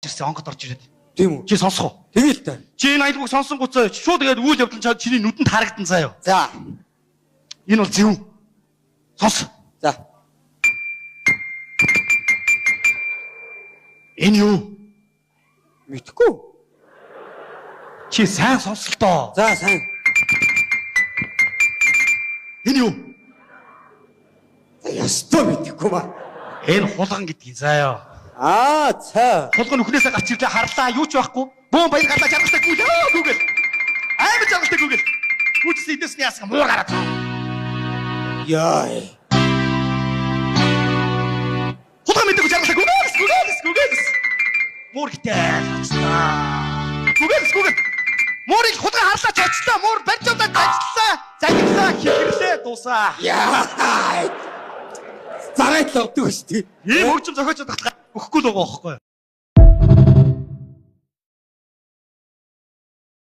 ирсэн онгод орж ирээд. Тийм үү? Чи сонсох уу? Тэгэл та. Чи энэ аялгүйг сонсон гоцоо шууд тэгээд үйл явдал чад чиний нүдэнд харагдан заяа. За. Энэ бол зөв. Сонс. За. Энэ юу? Мэдхгүй. Чи сайн сонслоо. За сайн. Энэ юу? Ястаа мэдхгүй ба. Энэ хулган гэдгийг заяа. За. Хулган нүхнээсээ гарч ирлээ харлаа юу ч байхгүй. Бөөн баяр гарлаа жаргалтай гүгэл. Амар жаргалтай гүгэл. Гүчсэн идэсний ясга муу гараад. Яа. Хулган мэдээгүй жаргалтай гүгэл. Муур хитэй. Гүгэл. Муурыг хулган харлаа ч очлоо. Муур барьжуудаад ажиллаа. Загиглаа хэхэрлээ дуусаа. Яа. Зарайт л өгдөг шүү дээ. Ийм хөгжим зохиож чадах өгөхгүй л байгаа байхгүй юу?